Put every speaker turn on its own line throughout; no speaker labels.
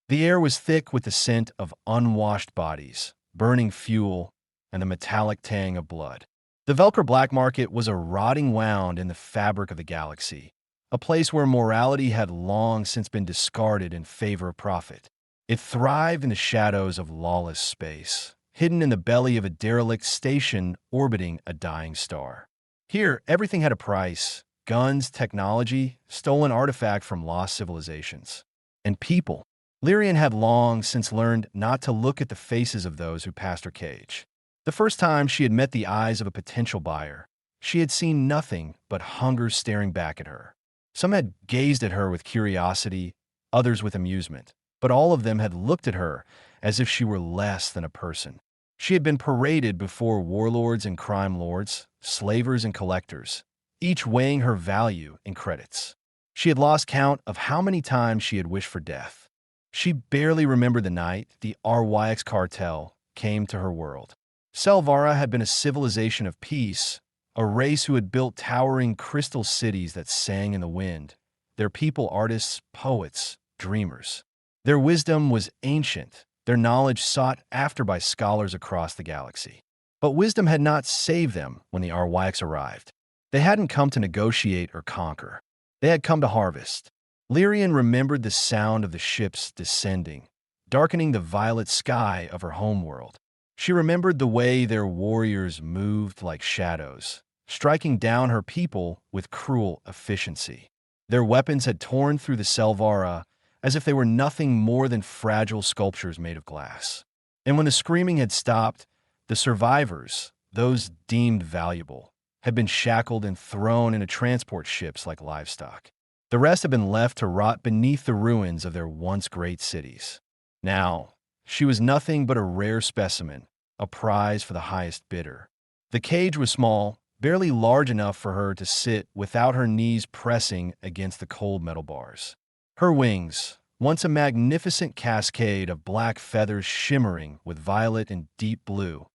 The air was thick with the scent of unwashed bodies, burning fuel, and the metallic tang of blood. The Velker black market was a rotting wound in the fabric of the galaxy, a place where morality had long since been discarded in favor of profit. It thrived in the shadows of lawless space, hidden in the belly of a derelict station orbiting a dying star. Here, everything had a price: guns, technology, stolen artifact from lost civilizations, and people. Lyrian had long since learned not to look at the faces of those who passed her cage. The first time she had met the eyes of a potential buyer, she had seen nothing but hunger staring back at her. Some had gazed at her with curiosity, others with amusement, but all of them had looked at her as if she were less than a person. She had been paraded before warlords and crime lords, slavers and collectors, each weighing her value in credits. She had lost count of how many times she had wished for death. She barely remembered the night the RYX cartel came to her world. Selvara had been a civilization of peace, a race who had built towering crystal cities that sang in the wind, their people artists, poets, dreamers. Their wisdom was ancient, their knowledge sought after by scholars across the galaxy. But wisdom had not saved them when the RYX arrived. They hadn't come to negotiate or conquer. They had come to harvest. Lyrian remembered the sound of the ships descending, darkening the violet sky of her homeworld. She remembered the way their warriors moved like shadows, striking down her people with cruel efficiency. Their weapons had torn through the Selvara as if they were nothing more than fragile sculptures made of glass. And when the screaming had stopped, the survivors, those deemed valuable, had been shackled and thrown into transport ships like livestock. The rest had been left to rot beneath the ruins of their once great cities. Now, she was nothing but a rare specimen, a prize for the highest bidder. The cage was small, barely large enough for her to sit without her knees pressing against the cold metal bars. Her wings, once a magnificent cascade of black feathers shimmering with violet and deep blue,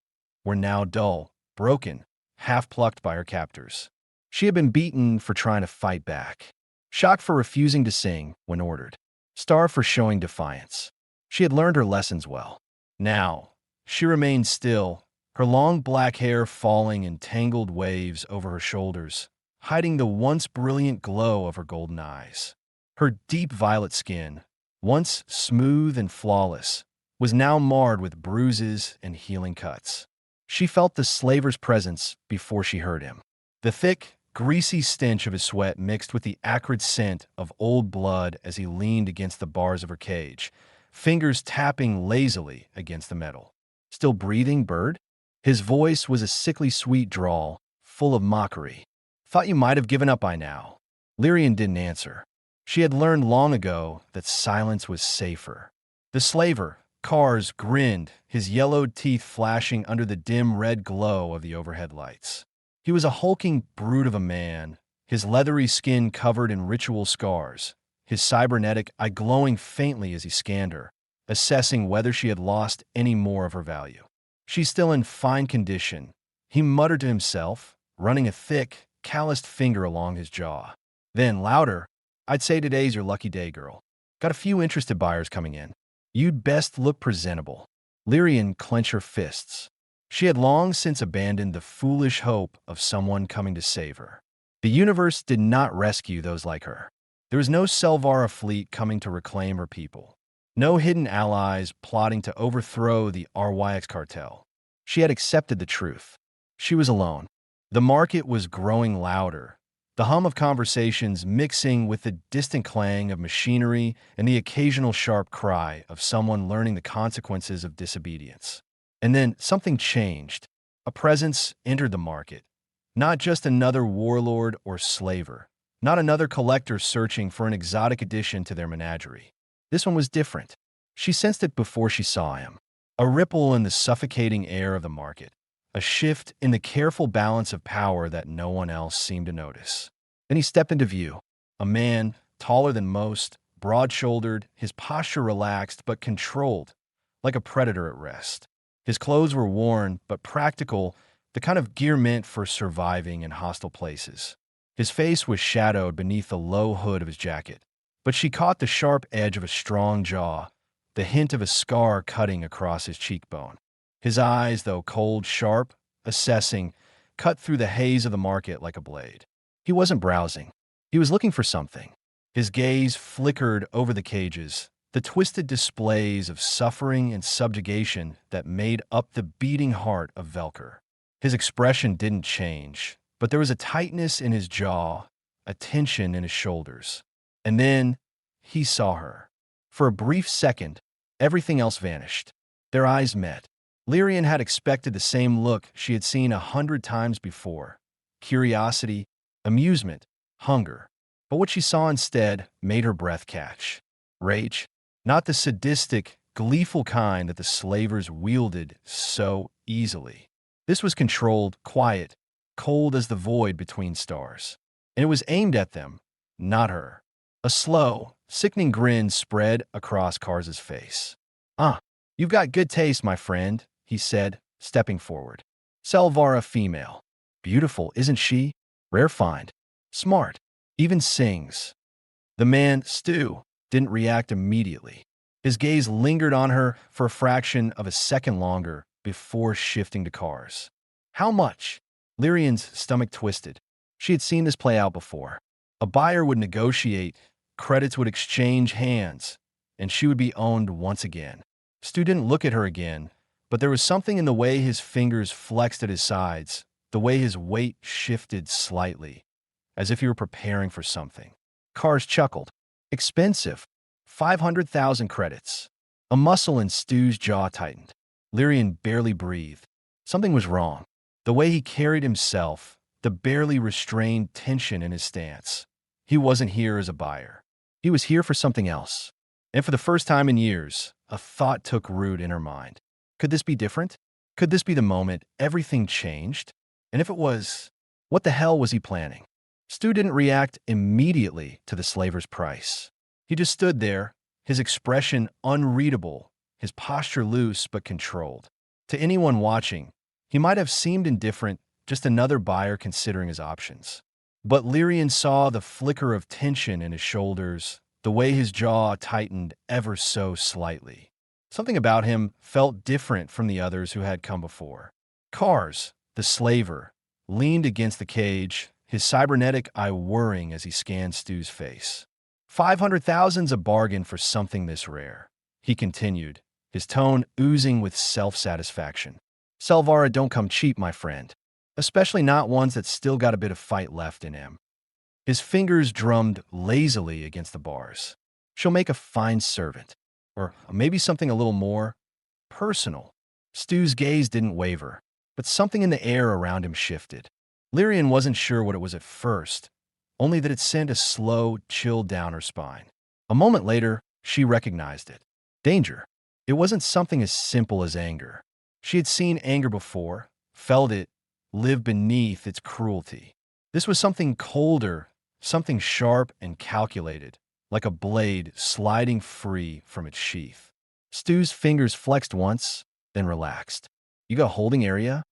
were now dull, broken, half-plucked by her captors. She had been beaten for trying to fight back, shocked for refusing to sing when ordered, starved for showing defiance. She had learned her lessons well. Now, she remained still, her long black hair falling in tangled waves over her shoulders, hiding the once brilliant glow of her golden eyes. Her deep violet skin, once smooth and flawless, was now marred with bruises and healing cuts. She felt the slaver's presence before she heard him. The thick, greasy stench of his sweat mixed with the acrid scent of old blood as he leaned against the bars of her cage, fingers tapping lazily against the metal. "Still breathing, bird?" His voice was a sickly sweet drawl, full of mockery. "Thought you might have given up by now." Lyrian didn't answer. She had learned long ago that silence was safer. The slaver, Kars, grinned, his yellowed teeth flashing under the dim red glow of the overhead lights. He was a hulking brute of a man, his leathery skin covered in ritual scars, his cybernetic eye glowing faintly as he scanned her, assessing whether she had lost any more of her value. "She's still in fine condition," he muttered to himself, running a thick, calloused finger along his jaw. Then, louder, "I'd say today's your lucky day, girl. Got a few interested buyers coming in. You'd best look presentable." Lyrian clenched her fists. She had long since abandoned the foolish hope of someone coming to save her. The universe did not rescue those like her. There was no Selvara fleet coming to reclaim her people. No hidden allies plotting to overthrow the RYX cartel. She had accepted the truth. She was alone. The market was growing louder, the hum of conversations mixing with the distant clang of machinery and the occasional sharp cry of someone learning the consequences of disobedience. And then something changed. A presence entered the market. Not just another warlord or slaver. Not another collector searching for an exotic addition to their menagerie. This one was different. She sensed it before she saw him. A ripple in the suffocating air of the market. A shift in the careful balance of power that no one else seemed to notice. Then he stepped into view. A man, taller than most, broad-shouldered, his posture relaxed but controlled, like a predator at rest. His clothes were worn but practical, the kind of gear meant for surviving in hostile places. His face was shadowed beneath the low hood of his jacket, but she caught the sharp edge of a strong jaw, the hint of a scar cutting across his cheekbone. His eyes, though cold, sharp, assessing, cut through the haze of the market like a blade. He wasn't browsing. He was looking for something. His gaze flickered over the cages, the twisted displays of suffering and subjugation that made up the beating heart of Velker. His expression didn't change, but there was a tightness in his jaw, a tension in his shoulders. And then he saw her. For a brief second, everything else vanished. Their eyes met. Lyrian had expected the same look she had seen 100 times before: curiosity, amusement, hunger. But what she saw instead made her breath catch. Rage, not the sadistic, gleeful kind that the slavers wielded so easily. This was controlled, quiet, cold as the void between stars. And it was aimed at them, not her. A slow, sickening grin spread across Kars's face. "Ah, you've got good taste, my friend," he said, stepping forward. "Selvara female. Beautiful, isn't she? Rare find. Smart. Even sings." The man, Stu, didn't react immediately. His gaze lingered on her for a fraction of a second longer before shifting to Kars. "How much?" Lyrian's stomach twisted. She had seen this play out before. A buyer would negotiate, credits would exchange hands, and she would be owned once again. Stu didn't look at her again, but there was something in the way his fingers flexed at his sides, the way his weight shifted slightly, as if he were preparing for something. Kars chuckled. "Expensive. 500,000 credits." A muscle in Stu's jaw tightened. Lyrian barely breathed. Something was wrong. The way he carried himself, the barely restrained tension in his stance. He wasn't here as a buyer. He was here for something else. And for the first time in years, a thought took root in her mind. Could this be different? Could this be the moment everything changed? And if it was, what the hell was he planning? Stu didn't react immediately to the slaver's price. He just stood there, his expression unreadable, his posture loose but controlled. To anyone watching, he might have seemed indifferent, just another buyer considering his options. But Lyrian saw the flicker of tension in his shoulders, the way his jaw tightened ever so slightly. Something about him felt different from the others who had come before. Kars, the slaver, leaned against the cage, his cybernetic eye whirring as he scanned Stu's face. 500,000's a bargain for something this rare, he continued, his tone oozing with self-satisfaction. Selvara don't come cheap, my friend, especially not ones that still got a bit of fight left in him. His fingers drummed lazily against the bars. She'll make a fine servant, or maybe something a little more personal. Stu's gaze didn't waver, but something in the air around him shifted. Lyrian wasn't sure what it was at first, only that it sent a slow chill down her spine. A moment later, she recognized it. Danger. It wasn't something as simple as anger. She had seen anger before, felt it, lived beneath its cruelty. This was something colder, something sharp and calculated, like a blade sliding free from its sheath. Stu's fingers flexed once, then relaxed. "You got a holding area?"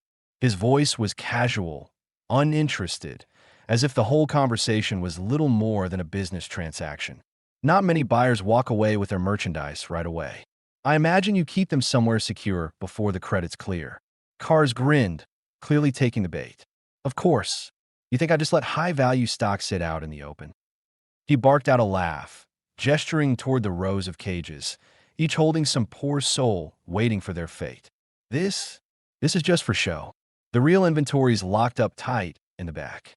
His voice was casual, uninterested, as if the whole conversation was little more than a business transaction. Not many buyers walk away with their merchandise right away. "I imagine you keep them somewhere secure before the credits clear." Kars grinned, clearly taking the bait. "Of course. You think I just let high-value stock sit out in the open?" He barked out a laugh, gesturing toward the rows of cages, each holding some poor soul waiting for their fate. This is just for show. The real inventory's locked up tight in the back."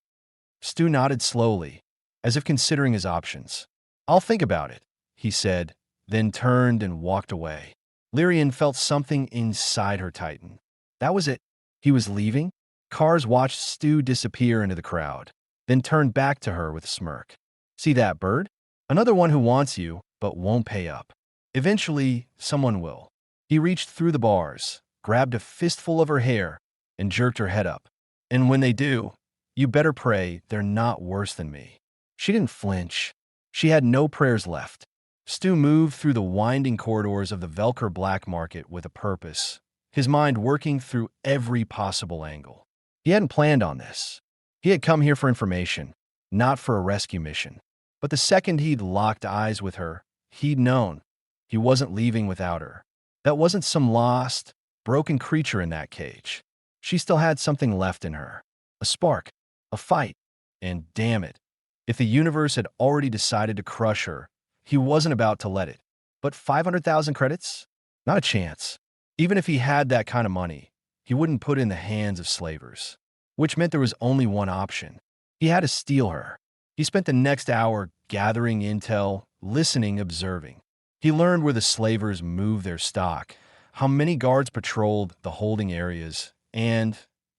Stu nodded slowly, as if considering his options. "I'll think about it," he said, then turned and walked away. Lyrian felt something inside her tighten. That was it. He was leaving? Kars watched Stu disappear into the crowd, then turned back to her with a smirk. "See that bird? Another one who wants you, but won't pay up. Eventually, someone will." He reached through the bars, grabbed a fistful of her hair, and jerked her head up. "And when they do, you better pray they're not worse than me." She didn't flinch. She had no prayers left. Stu moved through the winding corridors of the Velker black market with a purpose, his mind working through every possible angle. He hadn't planned on this. He had come here for information, not for a rescue mission. But the second he'd locked eyes with her, he'd known. He wasn't leaving without her. That wasn't some lost, broken creature in that cage. She still had something left in her. A spark, a fight. And damn it, if the universe had already decided to crush her, he wasn't about to let it. But 500,000 credits? Not a chance. Even if he had that kind of money, he wouldn't put it in the hands of slavers. Which meant there was only one option. He had to steal her. He spent the next hour gathering intel, listening, observing. He learned where the slavers moved their stock, how many guards patrolled the holding areas, and,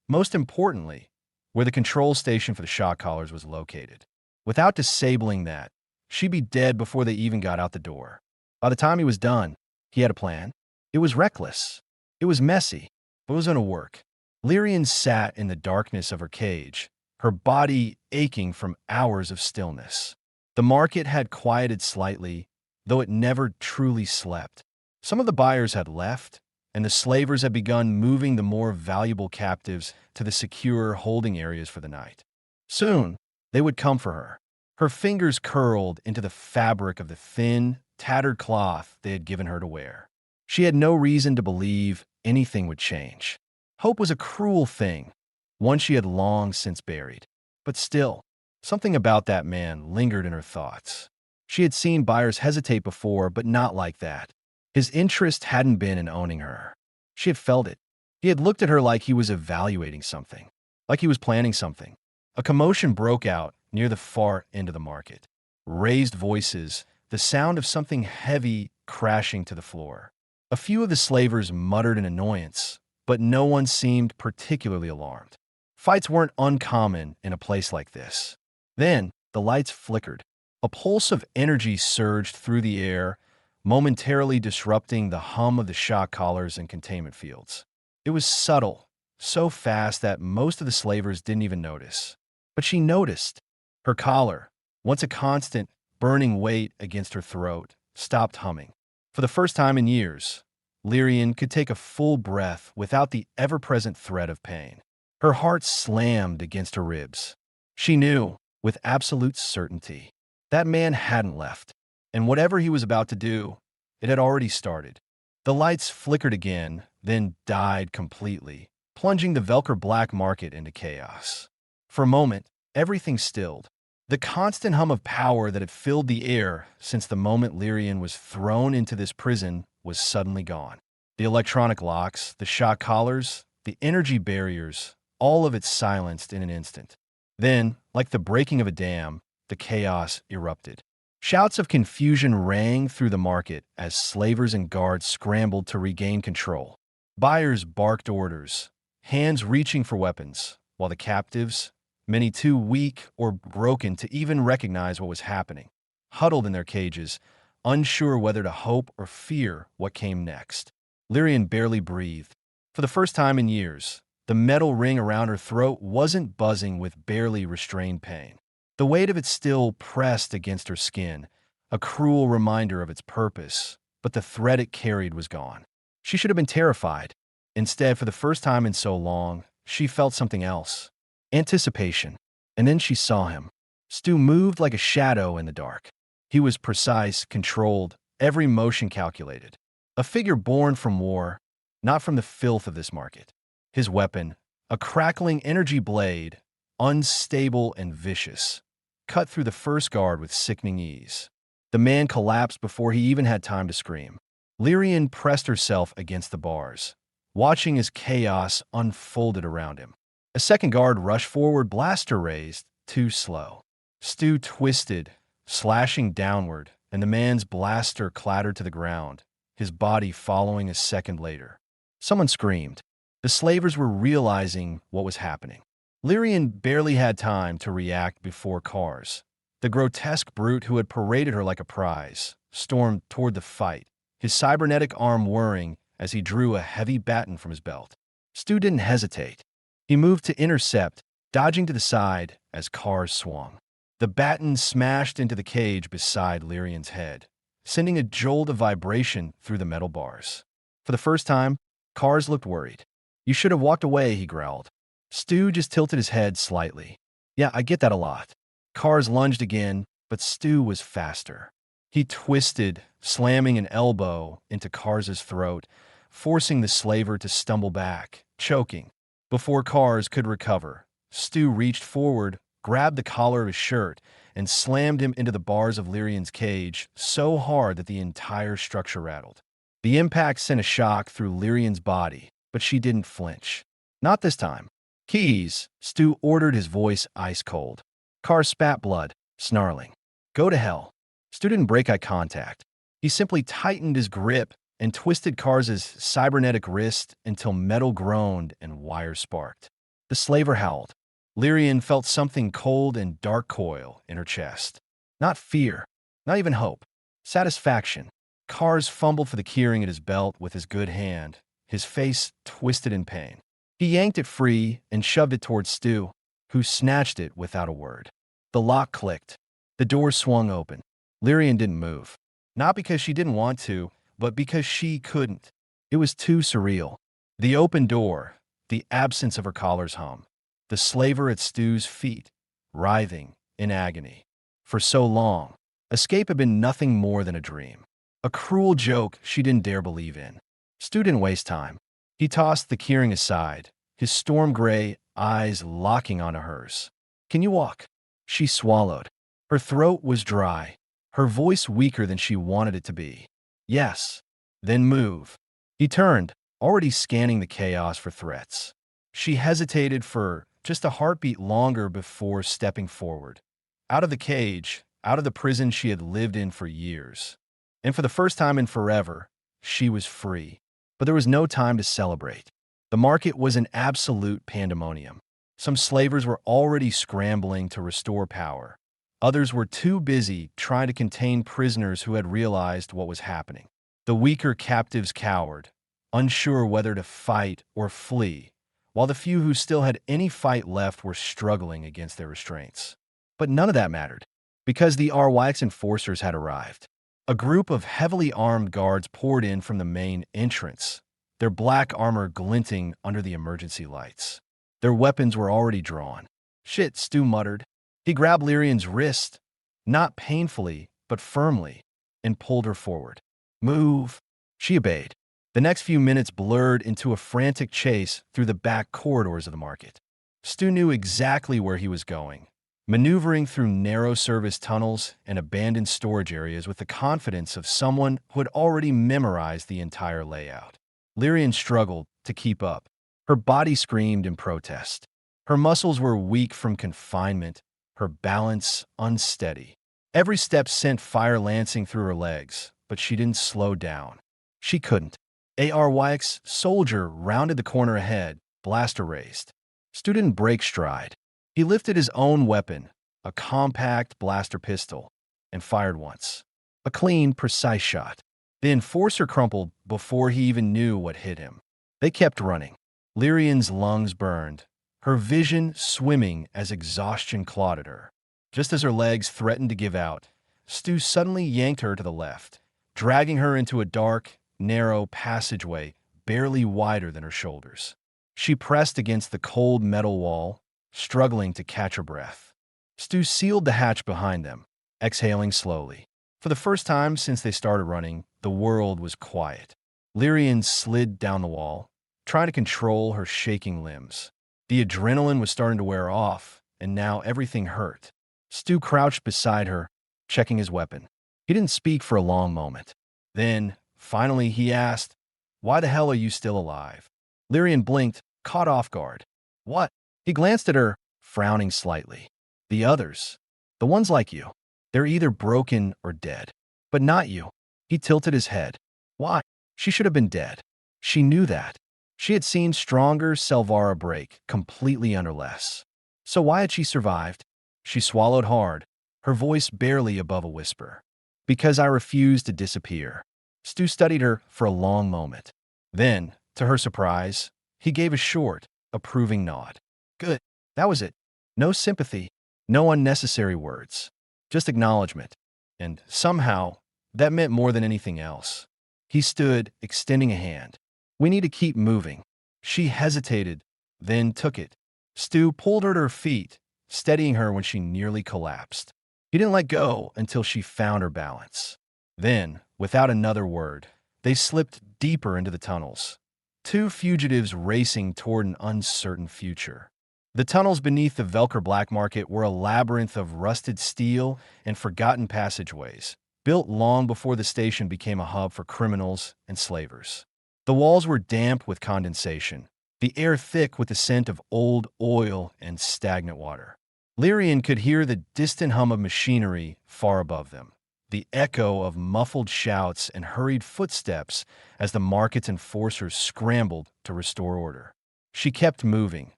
most importantly, where the control station for the shock collars was located. Without disabling that, she'd be dead before they even got out the door. By the time he was done, he had a plan. It was reckless. It was messy, but it was going to work. Lyrian sat in the darkness of her cage, her body aching from hours of stillness. The market had quieted slightly, though it never truly slept. Some of the buyers had left, and the slavers had begun moving the more valuable captives to the secure holding areas for the night. Soon, they would come for her. Her fingers curled into the fabric of the thin, tattered cloth they had given her to wear. She had no reason to believe anything would change. Hope was a cruel thing, one she had long since buried. But still, something about that man lingered in her thoughts. She had seen buyers hesitate before, but not like that. His interest hadn't been in owning her. She had felt it. He had looked at her like he was evaluating something, like he was planning something. A commotion broke out near the far end of the market. Raised voices, the sound of something heavy crashing to the floor. A few of the slavers muttered in annoyance, but no one seemed particularly alarmed. Fights weren't uncommon in a place like this. Then, the lights flickered. A pulse of energy surged through the air, momentarily disrupting the hum of the shock collars and containment fields. It was subtle, so fast that most of the slavers didn't even notice. But she noticed. Her collar, once a constant, burning weight against her throat, stopped humming. For the first time in years, Lyrian could take a full breath without the ever-present threat of pain. Her heart slammed against her ribs. She knew, with absolute certainty, that man hadn't left, and whatever he was about to do, it had already started. The lights flickered again, then died completely, plunging the Velker black market into chaos. For a moment, everything stilled. The constant hum of power that had filled the air since the moment Lyrian was thrown into this prison was suddenly gone. The electronic locks, the shock collars, the energy barriers, all of it silenced in an instant. Then, like the breaking of a dam, the chaos erupted. Shouts of confusion rang through the market as slavers and guards scrambled to regain control. Buyers barked orders, hands reaching for weapons, while the captives, many too weak or broken to even recognize what was happening, huddled in their cages, unsure whether to hope or fear what came next. Lyrian barely breathed. For the first time in years, the metal ring around her throat wasn't buzzing with barely restrained pain. The weight of it still pressed against her skin, a cruel reminder of its purpose, but the threat it carried was gone. She should have been terrified. Instead, for the first time in so long, she felt something else. Anticipation. And then she saw him. Stu moved like a shadow in the dark. He was precise, controlled, every motion calculated. A figure born from war, not from the filth of this market. His weapon, a crackling energy blade, unstable and vicious, cut through the first guard with sickening ease. The man collapsed before he even had time to scream. Lyrian pressed herself against the bars, watching as chaos unfolded around him. A second guard rushed forward, blaster raised, too slow. Stu twisted, slashing downward, and the man's blaster clattered to the ground, his body following a second later. Someone screamed. The slavers were realizing what was happening. Lyrian barely had time to react before Cars, the grotesque brute who had paraded her like a prize, stormed toward the fight, his cybernetic arm whirring as he drew a heavy baton from his belt. Stu didn't hesitate. He moved to intercept, dodging to the side as Cars swung. The baton smashed into the cage beside Lyrian's head, sending a jolt of vibration through the metal bars. For the first time, Cars looked worried. "You should have walked away," he growled. Stu just tilted his head slightly. "Yeah, I get that a lot." Cars lunged again, but Stu was faster. He twisted, slamming an elbow into Kars's throat, forcing the slaver to stumble back, choking. Before Kars could recover, Stu reached forward, grabbed the collar of his shirt, and slammed him into the bars of Lyrian's cage so hard that the entire structure rattled. The impact sent a shock through Lyrian's body, but she didn't flinch. Not this time. Keys, Stu ordered, his voice ice cold. Kars spat blood, snarling. Go to hell. Stu didn't break eye contact. He simply tightened his grip and twisted Kars's cybernetic wrist until metal groaned and wires sparked. The slaver howled. Lyrian felt something cold and dark coil in her chest. Not fear, not even hope. Satisfaction. Kars fumbled for the keyring at his belt with his good hand, his face twisted in pain. He yanked it free and shoved it towards Stu, who snatched it without a word. The lock clicked. The door swung open. Lyrian didn't move. Not because she didn't want to, but because she couldn't. It was too surreal. The open door, the absence of her collar's hum, the slaver at Stu's feet, writhing in agony. For so long, escape had been nothing more than a dream. A cruel joke she didn't dare believe in. Stu didn't waste time. He tossed the keyring aside, his storm gray eyes locking onto hers. Can you walk? She swallowed. Her throat was dry, her voice weaker than she wanted it to be. Yes. Then move. He turned, already scanning the chaos for threats. She hesitated for just a heartbeat longer before stepping forward. Out of the cage, out of the prison she had lived in for years. And for the first time in forever, she was free. But there was no time to celebrate. The market was an absolute pandemonium. Some slavers were already scrambling to restore power. Others were too busy trying to contain prisoners who had realized what was happening. The weaker captives cowered, unsure whether to fight or flee, while the few who still had any fight left were struggling against their restraints. But none of that mattered, because the RYX enforcers had arrived. A group of heavily armed guards poured in from the main entrance, their black armor glinting under the emergency lights. Their weapons were already drawn. Shit, Stu muttered. He grabbed Lyrian's wrist, not painfully, but firmly, and pulled her forward. Move. She obeyed. The next few minutes blurred into a frantic chase through the back corridors of the market. Stu knew exactly where he was going, maneuvering through narrow service tunnels and abandoned storage areas with the confidence of someone who had already memorized the entire layout. Lyrian struggled to keep up. Her body screamed in protest. Her muscles were weak from confinement, her balance unsteady. Every step sent fire lancing through her legs, but she didn't slow down. She couldn't. ARYX soldier rounded the corner ahead, blaster raised. Stu didn't break stride. He lifted his own weapon, a compact blaster pistol, and fired once. A clean, precise shot. The enforcer crumpled before he even knew what hit him. They kept running. Lyrian's lungs burned, her vision swimming as exhaustion clotted her. Just as her legs threatened to give out, Stu suddenly yanked her to the left, dragging her into a dark, narrow passageway barely wider than her shoulders. She pressed against the cold metal wall, struggling to catch her breath. Stu sealed the hatch behind them, exhaling slowly. For the first time since they started running, the world was quiet. Lyrian slid down the wall, trying to control her shaking limbs. The adrenaline was starting to wear off, and now everything hurt. Stu crouched beside her, checking his weapon. He didn't speak for a long moment. Then, finally, he asked, "Why the hell are you still alive?" Lyrian blinked, caught off guard. "What?" He glanced at her, frowning slightly. "The others. The ones like you. They're either broken or dead. But not you." He tilted his head. "Why? She should have been dead." She knew that. She had seen stronger Selvara break completely under less. So why had she survived? She swallowed hard, her voice barely above a whisper. "Because I refused to disappear." Stu studied her for a long moment. Then, to her surprise, he gave a short, approving nod. "Good. That was it. No sympathy, no unnecessary words. Just acknowledgement. And somehow, that meant more than anything else." He stood, extending a hand. "We need to keep moving." She hesitated, then took it. Stu pulled her to her feet, steadying her when she nearly collapsed. He didn't let go until she found her balance. Then, without another word, they slipped deeper into the tunnels, two fugitives racing toward an uncertain future. The tunnels beneath the Velker black market were a labyrinth of rusted steel and forgotten passageways, built long before the station became a hub for criminals and slavers. The walls were damp with condensation, the air thick with the scent of old oil and stagnant water. Lyrian could hear the distant hum of machinery far above them, the echo of muffled shouts and hurried footsteps as the market's enforcers scrambled to restore order. She kept moving,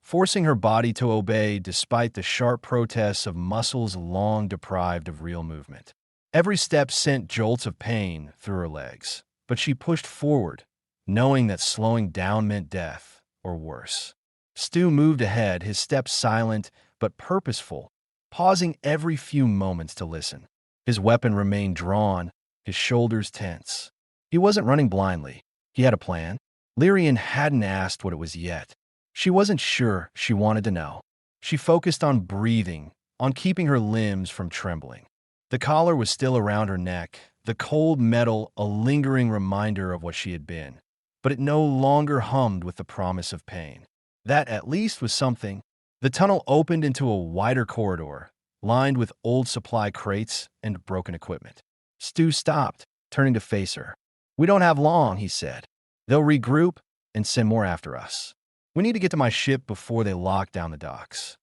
forcing her body to obey despite the sharp protests of muscles long deprived of real movement. Every step sent jolts of pain through her legs, but she pushed forward, knowing that slowing down meant death, or worse. Stu moved ahead, his steps silent but purposeful, pausing every few moments to listen. His weapon remained drawn, his shoulders tense. He wasn't running blindly. He had a plan. Lyrian hadn't asked what it was yet. She wasn't sure she wanted to know. She focused on breathing, on keeping her limbs from trembling. The collar was still around her neck, the cold metal a lingering reminder of what she had been. But it no longer hummed with the promise of pain. That at least was something. The tunnel opened into a wider corridor, lined with old supply crates and broken equipment. Stu stopped, turning to face her. "We don't have long," he said. "They'll regroup and send more after us. We need to get to my ship before they lock down the docks."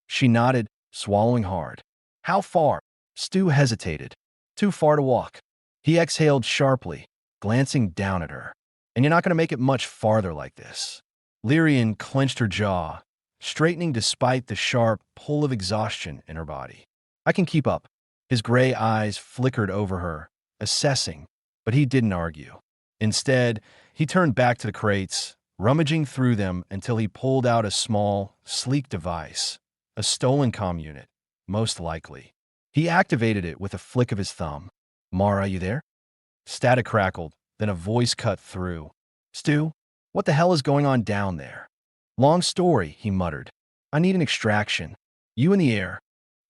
She nodded, swallowing hard. "How far?" Stu hesitated. "Too far to walk." He exhaled sharply, glancing down at her. "And you're not going to make it much farther like this." Lyrian clenched her jaw, straightening despite the sharp pull of exhaustion in her body. "I can keep up." His gray eyes flickered over her, assessing, but he didn't argue. Instead, he turned back to the crates, rummaging through them until he pulled out a small, sleek device, a stolen comm unit, most likely. He activated it with a flick of his thumb. "Mara, you there?" Static crackled, then a voice cut through. "Stu, what the hell is going on down there?" "Long story," he muttered. "I need an extraction. You in the air?"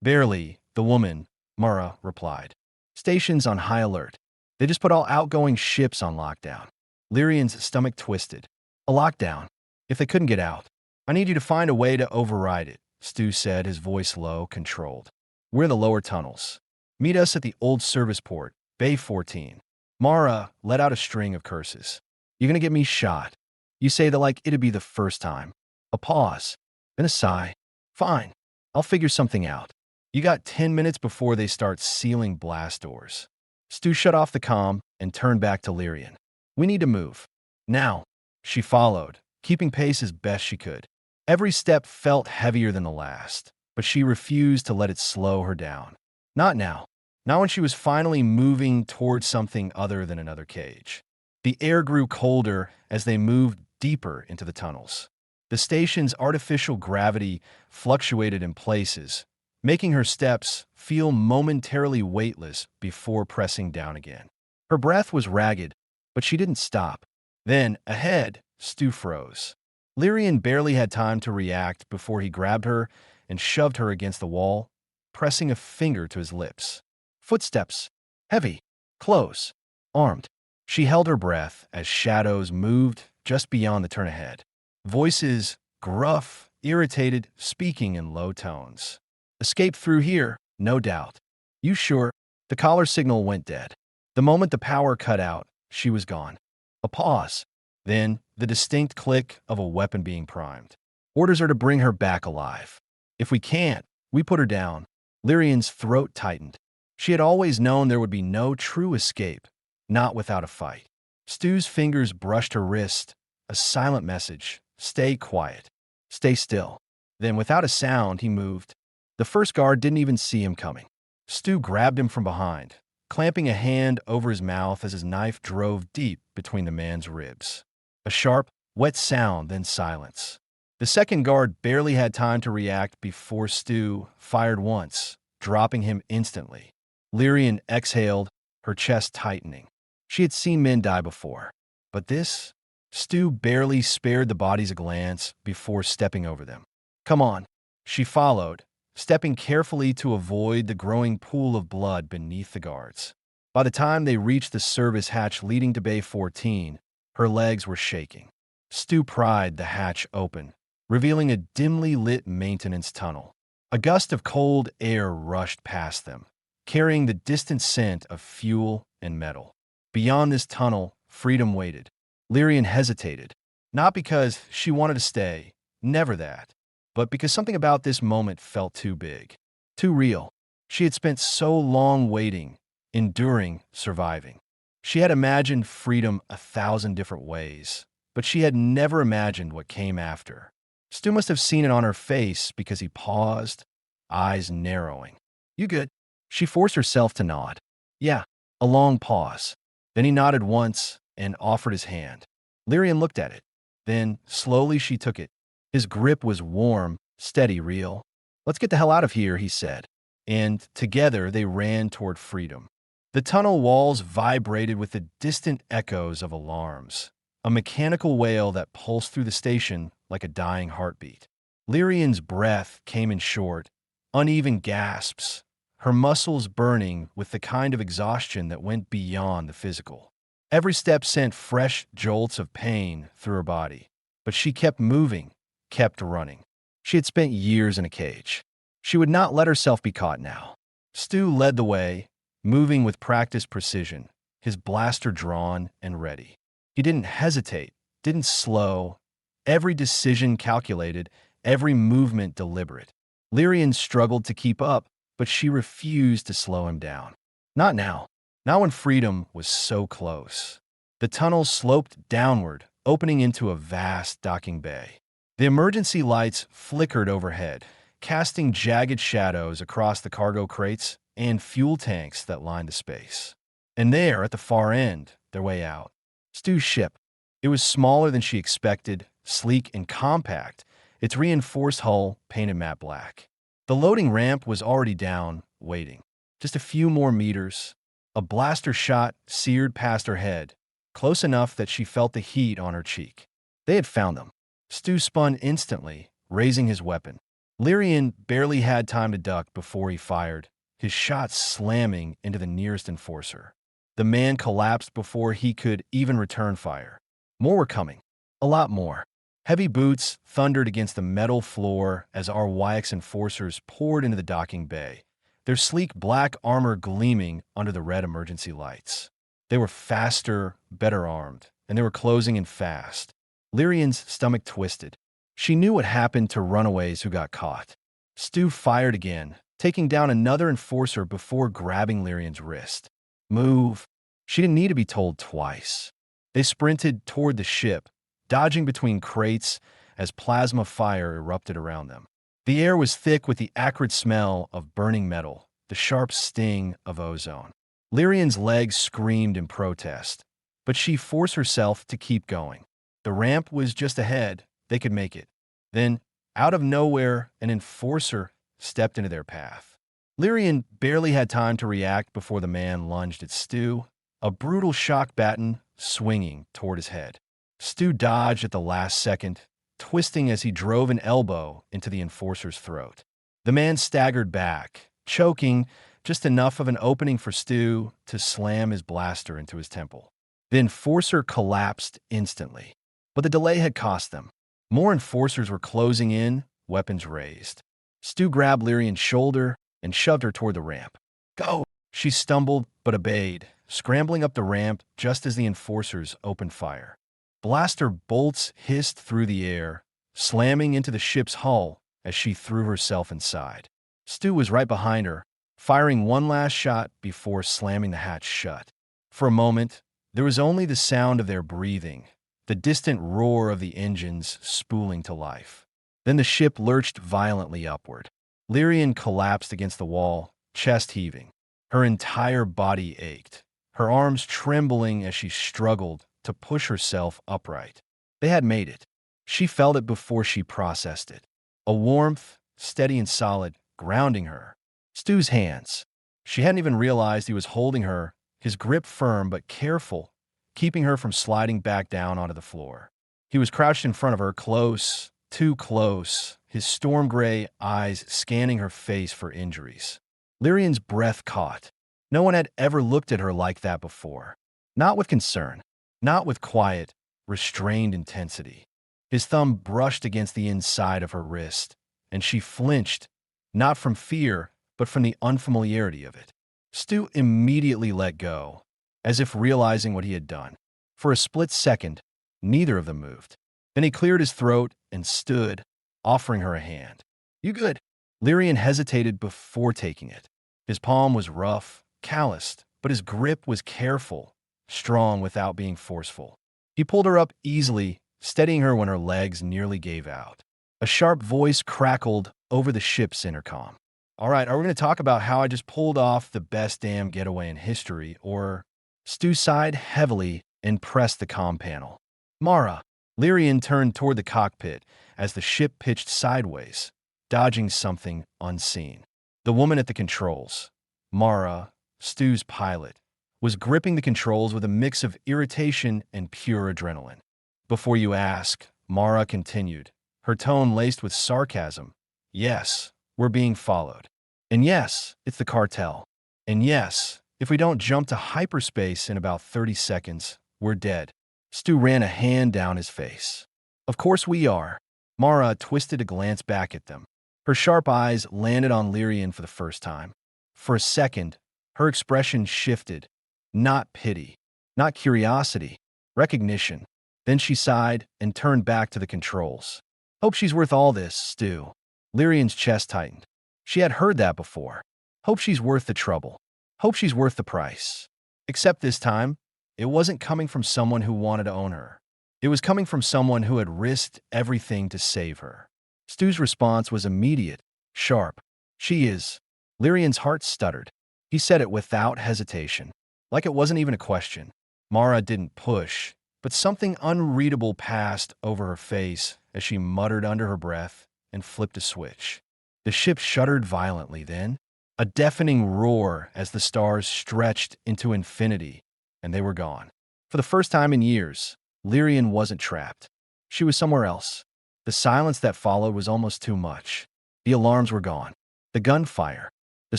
"Barely," the woman, Mara, replied. "Station's on high alert. They just put all outgoing ships on lockdown." Lyrian's stomach twisted. "A lockdown? If they couldn't get out?" "I need you to find a way to override it," Stu said, his voice low, controlled. "We're in the lower tunnels. Meet us at the old service port, Bay 14. Mara let out a string of curses. "You're gonna get me shot." You say that like it'd be the first time. A pause, then a sigh. "Fine, I'll figure something out. You got 10 minutes before they start sealing blast doors." Stu shut off the comm and turned back to Lyrian. "We need to move. Now." She followed, keeping pace as best she could. Every step felt heavier than the last, but she refused to let it slow her down. Not now. Not when she was finally moving towards something other than another cage. The air grew colder as they moved deeper into the tunnels. The station's artificial gravity fluctuated in places, making her steps feel momentarily weightless before pressing down again. Her breath was ragged, but she didn't stop. Then, ahead, Stu froze. Lyrian barely had time to react before he grabbed her and shoved her against the wall, pressing a finger to his lips. Footsteps. Heavy. Close. Armed. She held her breath as shadows moved just beyond the turn ahead. Voices, gruff, irritated, speaking in low tones. "Escape through here, no doubt." "You sure?" The collar signal went dead. The moment the power cut out, she was gone. A pause. Then, the distinct click of a weapon being primed. "Orders are to bring her back alive. If we can't, we put her down." Lyrian's throat tightened. She had always known there would be no true escape, not without a fight. Stu's fingers brushed her wrist, a silent message. "Stay quiet. Stay still." Then, without a sound, he moved. The first guard didn't even see him coming. Stu grabbed him from behind, clamping a hand over his mouth as his knife drove deep between the man's ribs. A sharp, wet sound, then silence. The second guard barely had time to react before Stu fired once, dropping him instantly. Lyrian exhaled, her chest tightening. She had seen men die before, but this? Stu barely spared the bodies a glance before stepping over them. "Come on." She followed, stepping carefully to avoid the growing pool of blood beneath the guards. By the time they reached the service hatch leading to Bay 14, her legs were shaking. Stu pried the hatch open, revealing a dimly lit maintenance tunnel. A gust of cold air rushed past them, carrying the distant scent of fuel and metal. Beyond this tunnel, freedom waited. Lyrian hesitated, not because she wanted to stay, never that, but because something about this moment felt too big, too real. She had spent so long waiting, enduring, surviving. She had imagined freedom 1,000 different ways, but she had never imagined what came after. Stu must have seen it on her face because he paused, eyes narrowing. "You good?" She forced herself to nod. "Yeah." A long pause. Then he nodded once and offered his hand. Lyrian looked at it. Then, slowly, she took it. His grip was warm, steady, real. "Let's get the hell out of here," he said. And together they ran toward freedom. The tunnel walls vibrated with the distant echoes of alarms, a mechanical wail that pulsed through the station like a dying heartbeat. Lyrian's breath came in short, uneven gasps, her muscles burning with the kind of exhaustion that went beyond the physical. Every step sent fresh jolts of pain through her body, but she kept moving, kept running. She had spent years in a cage. She would not let herself be caught now. Stu led the way, moving with practiced precision, his blaster drawn and ready. He didn't hesitate, didn't slow, every decision calculated, every movement deliberate. Lyrian struggled to keep up, but she refused to slow him down. Not now. Not when freedom was so close. The tunnel sloped downward, opening into a vast docking bay. The emergency lights flickered overhead, casting jagged shadows across the cargo crates and fuel tanks that lined the space. And there, at the far end, their way out, Stu's ship. It was smaller than she expected, sleek and compact, its reinforced hull painted matte black. The loading ramp was already down, waiting. Just a few more meters. A blaster shot seared past her head, close enough that she felt the heat on her cheek. They had found them. Stu spun instantly, raising his weapon. Lyrian barely had time to duck before he fired, his shot slamming into the nearest enforcer. The man collapsed before he could even return fire. More were coming. A lot more. Heavy boots thundered against the metal floor as our YX enforcers poured into the docking bay, their sleek black armor gleaming under the red emergency lights. They were faster, better armed, and they were closing in fast. Lyrian's stomach twisted. She knew what happened to runaways who got caught. Stu fired again, taking down another enforcer before grabbing Lyrian's wrist. "Move." She didn't need to be told twice. They sprinted toward the ship, dodging between crates as plasma fire erupted around them. The air was thick with the acrid smell of burning metal, the sharp sting of ozone. Lyrian's legs screamed in protest, but she forced herself to keep going. The ramp was just ahead. They could make it. Then, out of nowhere, an enforcer stepped into their path. Lyrian barely had time to react before the man lunged at Stu, a brutal shock baton swinging toward his head. Stu dodged at the last second, twisting as he drove an elbow into the enforcer's throat. The man staggered back, choking just enough of an opening for Stu to slam his blaster into his temple. The enforcer collapsed instantly, but the delay had cost them. More enforcers were closing in, weapons raised. Stu grabbed Lyrian's shoulder and shoved her toward the ramp. "Go!" She stumbled but obeyed, scrambling up the ramp just as the enforcers opened fire. Blaster bolts hissed through the air, slamming into the ship's hull as she threw herself inside. Stu was right behind her, firing one last shot before slamming the hatch shut. For a moment, there was only the sound of their breathing, the distant roar of the engines spooling to life. Then the ship lurched violently upward. Lyrian collapsed against the wall, chest heaving. Her entire body ached, her arms trembling as she struggled to push herself upright. They had made it. She felt it before she processed it. A warmth, steady and solid, grounding her. Stu's hands. She hadn't even realized he was holding her, his grip firm but careful, keeping her from sliding back down onto the floor. He was crouched in front of her, close, too close, his storm gray eyes scanning her face for injuries. Lyrian's breath caught. No one had ever looked at her like that before. Not with concern, not with quiet, restrained intensity. His thumb brushed against the inside of her wrist, and she flinched, not from fear, but from the unfamiliarity of it. Stu immediately let go, as if realizing what he had done. For a split second, neither of them moved. Then he cleared his throat and stood, offering her a hand. "You good?" Lyrian hesitated before taking it. His palm was rough, calloused, but his grip was careful, strong without being forceful. He pulled her up easily, steadying her when her legs nearly gave out. A sharp voice crackled over the ship's intercom. "All right, are we going to talk about how I just pulled off the best damn getaway in history, or—" Stu sighed heavily and pressed the comm panel. "Mara." Lyrian turned toward the cockpit as the ship pitched sideways, dodging something unseen. The woman at the controls, Mara, Stu's pilot, was gripping the controls with a mix of irritation and pure adrenaline. "Before you ask," Mara continued, her tone laced with sarcasm, "yes, we're being followed. And yes, it's the cartel. And yes, if we don't jump to hyperspace in about 30 seconds, we're dead." Stu ran a hand down his face. "Of course we are." Mara twisted a glance back at them. Her sharp eyes landed on Lyrian for the first time. For a second, her expression shifted. Not pity, not curiosity, recognition. Then she sighed and turned back to the controls. "Hope she's worth all this, Stu." Lyrian's chest tightened. She had heard that before. "Hope she's worth the trouble. Hope she's worth the price." Except this time, it wasn't coming from someone who wanted to own her. It was coming from someone who had risked everything to save her. Stu's response was immediate, sharp. "She is." Lyrian's heart stuttered. He said it without hesitation, like it wasn't even a question. Mara didn't push, but something unreadable passed over her face as she muttered under her breath and flipped a switch. The ship shuddered violently then, a deafening roar as the stars stretched into infinity, and they were gone. For the first time in years, Lyrian wasn't trapped. She was somewhere else. The silence that followed was almost too much. The alarms were gone. The gunfire. The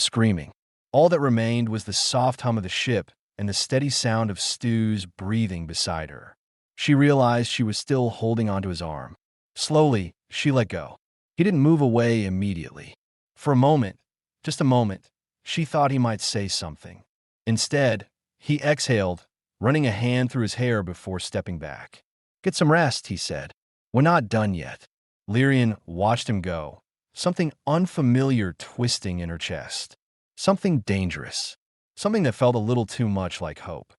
screaming. All that remained was the soft hum of the ship and the steady sound of Stu's breathing beside her. She realized she was still holding onto his arm. Slowly, she let go. He didn't move away immediately. For a moment, just a moment, she thought he might say something. Instead, he exhaled, running a hand through his hair before stepping back. "Get some rest," he said. "We're not done yet." Lyrian watched him go, something unfamiliar twisting in her chest. Something dangerous. Something that felt a little too much like hope.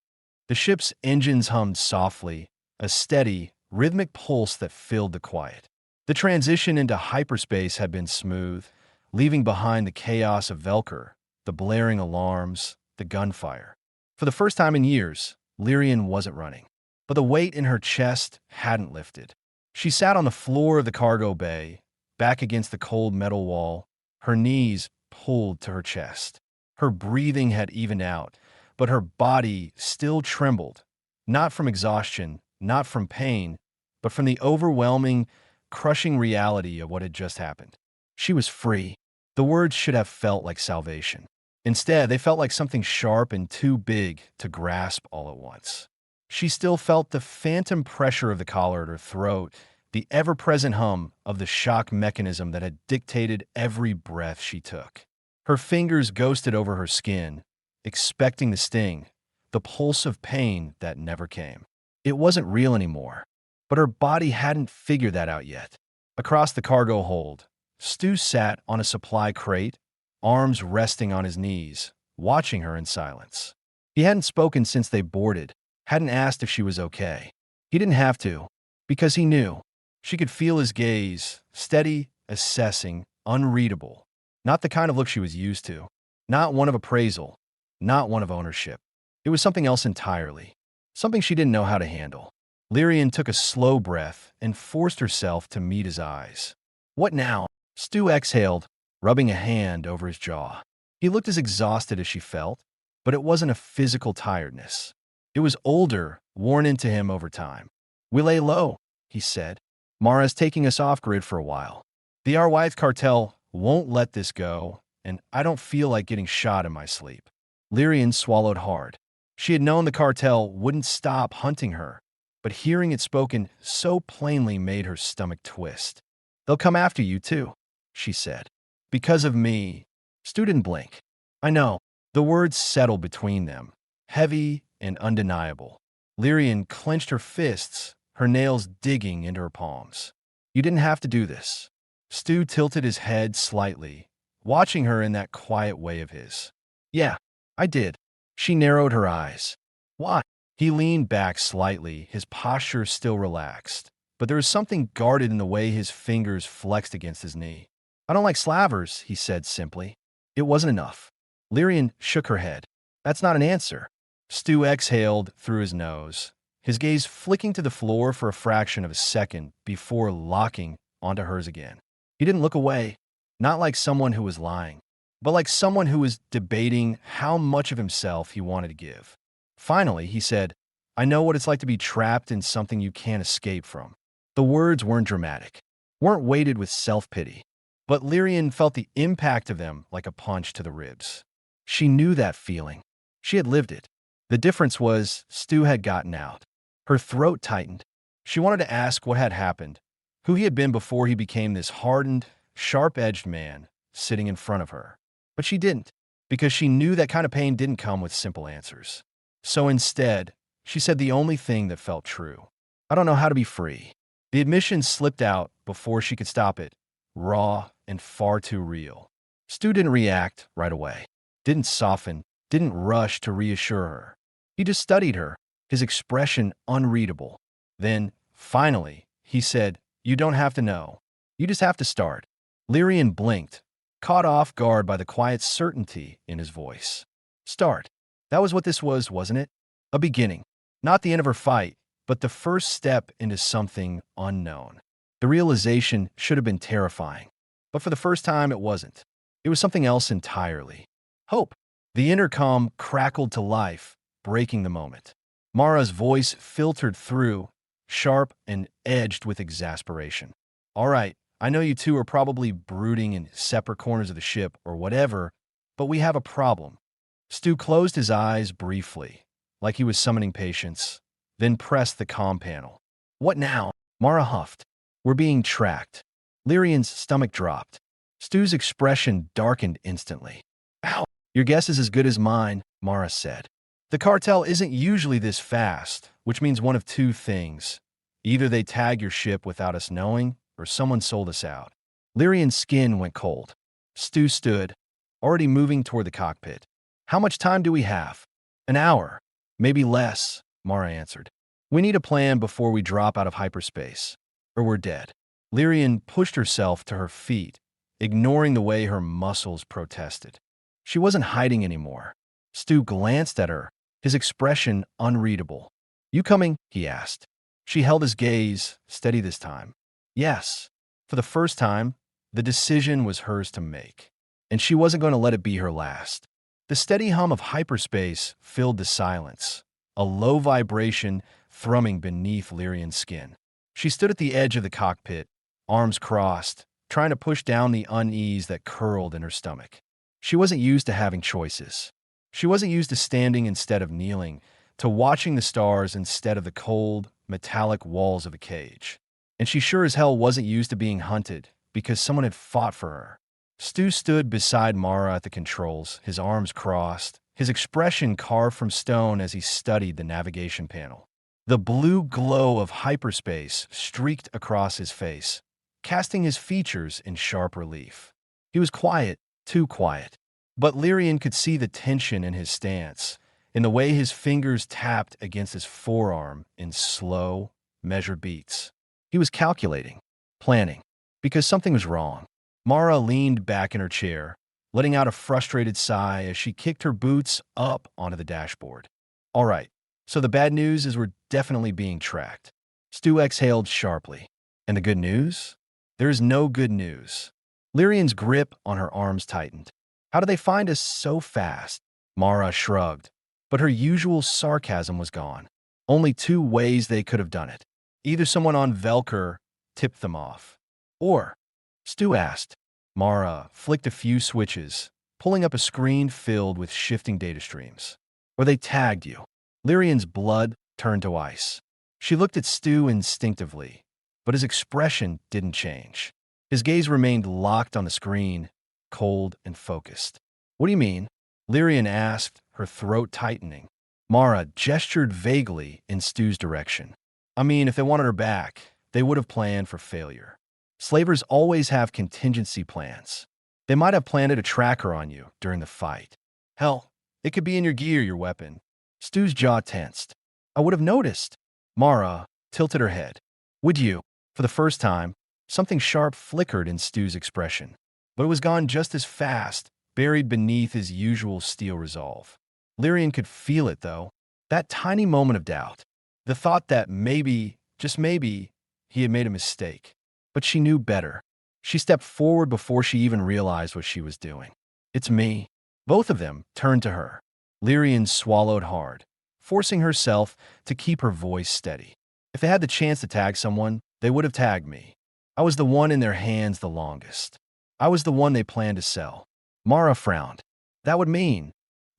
The ship's engines hummed softly, a steady, rhythmic pulse that filled the quiet. The transition into hyperspace had been smooth, leaving behind the chaos of Velker, the blaring alarms, the gunfire. For the first time in years, Lyrian wasn't running, but the weight in her chest hadn't lifted. She sat on the floor of the cargo bay, back against the cold metal wall, her knees pulled to her chest. Her breathing had evened out, but her body still trembled, not from exhaustion, not from pain, but from the overwhelming, crushing reality of what had just happened. She was free. The words should have felt like salvation. Instead, they felt like something sharp and too big to grasp all at once. She still felt the phantom pressure of the collar at her throat, the ever-present hum of the shock mechanism that had dictated every breath she took. Her fingers ghosted over her skin, expecting the sting, the pulse of pain that never came. It wasn't real anymore, but her body hadn't figured that out yet. Across the cargo hold, Stu sat on a supply crate, arms resting on his knees, watching her in silence. He hadn't spoken since they boarded, hadn't asked if she was okay. He didn't have to, because he knew. She could feel his gaze, steady, assessing, unreadable. Not the kind of look she was used to. Not one of appraisal. Not one of ownership. It was something else entirely. Something she didn't know how to handle. Lyrian took a slow breath and forced herself to meet his eyes. "What now?" Stu exhaled, rubbing a hand over his jaw. He looked as exhausted as she felt, but it wasn't a physical tiredness. It was older, worn into him over time. "We lay low," he said. "Mara's taking us off-grid for a while. The Arwythe cartel won't let this go, and I don't feel like getting shot in my sleep." Lyrian swallowed hard. She had known the cartel wouldn't stop hunting her, but hearing it spoken so plainly made her stomach twist. "They'll come after you, too," she said. "Because of me." Stu didn't blink. "I know." The words settled between them, heavy and undeniable. Lyrian clenched her fists, her nails digging into her palms. "You didn't have to do this." Stu tilted his head slightly, watching her in that quiet way of his. "Yeah, I did." She narrowed her eyes. "Why?" He leaned back slightly, his posture still relaxed, but there was something guarded in the way his fingers flexed against his knee. "I don't like slavers," he said simply. It wasn't enough. Lyrian shook her head. "That's not an answer." Stu exhaled through his nose, his gaze flicking to the floor for a fraction of a second before locking onto hers again. He didn't look away, not like someone who was lying, but like someone who was debating how much of himself he wanted to give. Finally, he said, "I know what it's like to be trapped in something you can't escape from." The words weren't dramatic, weren't weighted with self-pity, but Lyrian felt the impact of them like a punch to the ribs. She knew that feeling. She had lived it. The difference was Stu had gotten out. Her throat tightened. She wanted to ask what had happened, who he had been before he became this hardened, sharp-edged man sitting in front of her. But she didn't, because she knew that kind of pain didn't come with simple answers. So instead, she said the only thing that felt true. "I don't know how to be free." The admission slipped out before she could stop it, raw and far too real. Stu didn't react right away, didn't soften, didn't rush to reassure her. He just studied her, his expression unreadable. Then, finally, he said, "You don't have to know. You just have to start." Lyrian blinked, caught off guard by the quiet certainty in his voice. Start. That was what this was, wasn't it? A beginning. Not the end of her fight, but the first step into something unknown. The realization should have been terrifying, but for the first time it wasn't. It was something else entirely. Hope. The intercom crackled to life, breaking the moment. Mara's voice filtered through, sharp and edged with exasperation. "All right, I know you two are probably brooding in separate corners of the ship or whatever, but we have a problem." Stu closed his eyes briefly, like he was summoning patience, then pressed the comm panel. "What now?" Mara huffed. "We're being tracked." Lyrian's stomach dropped. Stu's expression darkened instantly. "Ow! Your guess is as good as mine," Mara said. "The cartel isn't usually this fast, which means one of two things. Either they tag your ship without us knowing, or someone sold us out." Lyrian's skin went cold. Stu stood, already moving toward the cockpit. "How much time do we have?" "An hour. Maybe less," Mara answered. "We need a plan before we drop out of hyperspace, or we're dead." Lyrian pushed herself to her feet, ignoring the way her muscles protested. She wasn't hiding anymore. Stu glanced at her, his expression unreadable. "You coming?" he asked. She held his gaze, steady this time. Yes. For the first time, the decision was hers to make, and she wasn't going to let it be her last. The steady hum of hyperspace filled the silence, a low vibration thrumming beneath Lyrian's skin. She stood at the edge of the cockpit, arms crossed, trying to push down the unease that curled in her stomach. She wasn't used to having choices. She wasn't used to standing instead of kneeling, to watching the stars instead of the cold, metallic walls of a cage. And she sure as hell wasn't used to being hunted, because someone had fought for her. Stu stood beside Mara at the controls, his arms crossed, his expression carved from stone as he studied the navigation panel. The blue glow of hyperspace streaked across his face, casting his features in sharp relief. He was quiet, too quiet, but Lyrian could see the tension in his stance, in the way his fingers tapped against his forearm in slow, measured beats. He was calculating, planning, because something was wrong. Mara leaned back in her chair, letting out a frustrated sigh as she kicked her boots up onto the dashboard. "All right, so the bad news is we're definitely being tracked." Stu exhaled sharply. "And the good news?" "There is no good news." Lyrian's grip on her arms tightened. "How do they find us so fast?" Mara shrugged, but her usual sarcasm was gone. Only two ways they could have done it. Either someone on Velker tipped them off, or, Stu asked. Mara flicked a few switches, pulling up a screen filled with shifting data streams. Or they tagged you. Lyrian's blood turned to ice. She looked at Stu instinctively, but his expression didn't change. His gaze remained locked on the screen, cold and focused. What do you mean? Lyrian asked, her throat tightening. Mara gestured vaguely in Stu's direction. I mean, if they wanted her back, they would have planned for failure. Slavers always have contingency plans. They might have planted a tracker on you during the fight. Hell, it could be in your gear, your weapon. Stu's jaw tensed. I would have noticed. Mara tilted her head. Would you? For the first time, something sharp flickered in Stu's expression, but it was gone just as fast, buried beneath his usual steel resolve. Lyrian could feel it, though. That tiny moment of doubt. The thought that maybe, just maybe, he had made a mistake. But she knew better. She stepped forward before she even realized what she was doing. It's me. Both of them turned to her. Lyrian swallowed hard, forcing herself to keep her voice steady. If they had the chance to tag someone, they would have tagged me. I was the one in their hands the longest. I was the one they planned to sell. Mara frowned. That would mean.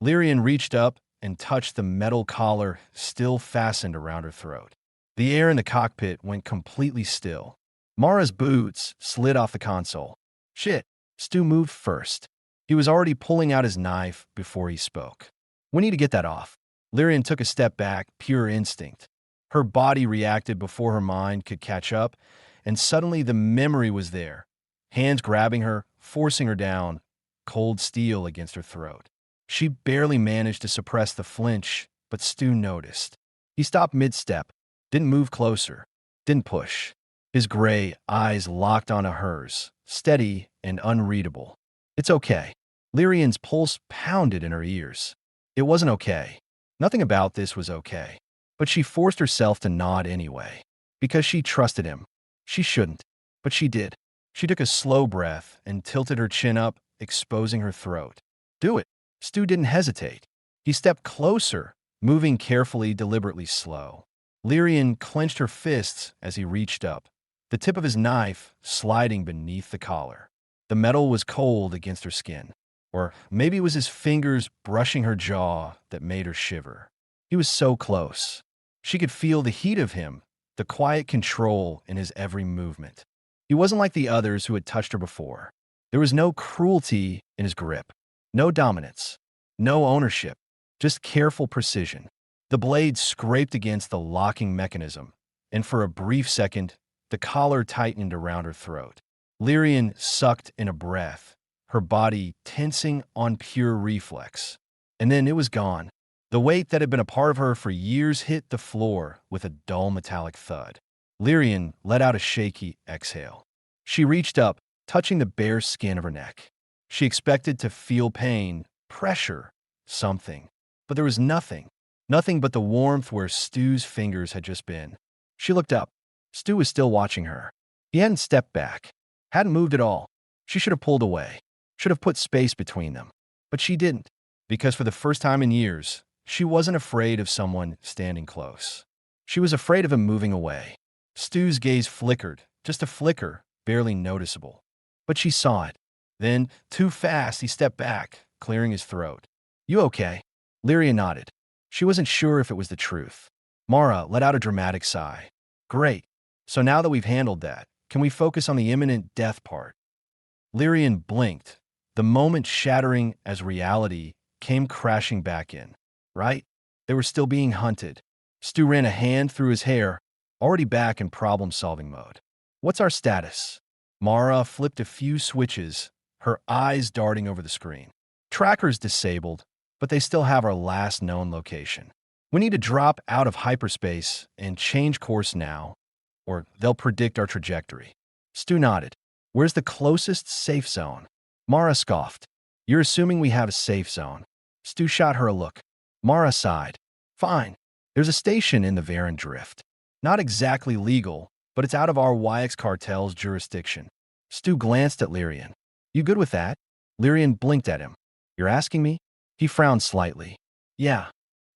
Lyrian reached up and touched the metal collar still fastened around her throat. The air in the cockpit went completely still. Mara's boots slid off the console. Shit, Stu moved first. He was already pulling out his knife before he spoke. We need to get that off. Lyrian took a step back, pure instinct. Her body reacted before her mind could catch up, and suddenly the memory was there. Hands grabbing her, forcing her down, cold steel against her throat. She barely managed to suppress the flinch, but Stu noticed. He stopped mid-step, didn't move closer, didn't push. His gray eyes locked onto hers, steady and unreadable. It's okay. Lyrian's pulse pounded in her ears. It wasn't okay. Nothing about this was okay. But she forced herself to nod anyway. Because she trusted him. She shouldn't, but she did. She took a slow breath and tilted her chin up, exposing her throat. Do it. Stu didn't hesitate. He stepped closer, moving carefully, deliberately slow. Lyrian clenched her fists as he reached up, the tip of his knife sliding beneath the collar. The metal was cold against her skin. Or maybe it was his fingers brushing her jaw that made her shiver. He was so close. She could feel the heat of him, the quiet control in his every movement. He wasn't like the others who had touched her before. There was no cruelty in his grip, no dominance, no ownership, just careful precision. The blade scraped against the locking mechanism, and for a brief second, the collar tightened around her throat. Lyrian sucked in a breath, her body tensing on pure reflex. And then it was gone. The weight that had been a part of her for years hit the floor with a dull metallic thud. Lyrian let out a shaky exhale. She reached up, touching the bare skin of her neck. She expected to feel pain, pressure, something. But there was nothing. Nothing but the warmth where Stu's fingers had just been. She looked up. Stu was still watching her. He hadn't stepped back. Hadn't moved at all. She should have pulled away. Should have put space between them. But she didn't. Because for the first time in years, she wasn't afraid of someone standing close. She was afraid of him moving away. Stu's gaze flickered, just a flicker, barely noticeable. But she saw it. Then, too fast, he stepped back, clearing his throat. You okay? Lyria nodded. She wasn't sure if it was the truth. Mara let out a dramatic sigh. Great. So now that we've handled that, can we focus on the imminent death part? Lyrian blinked, the moment shattering as reality came crashing back in. Right? They were still being hunted. Stu ran a hand through his hair, already back in problem-solving mode. What's our status? Mara flipped a few switches, her eyes darting over the screen. Tracker's disabled, but they still have our last known location. We need to drop out of hyperspace and change course now, or they'll predict our trajectory. Stu nodded. Where's the closest safe zone? Mara scoffed. You're assuming we have a safe zone. Stu shot her a look. Mara sighed. Fine. There's a station in the Varen Drift. Not exactly legal, but it's out of our YX cartel's jurisdiction. Stu glanced at Lyrian. You good with that? Lyrian blinked at him. You're asking me? He frowned slightly. Yeah.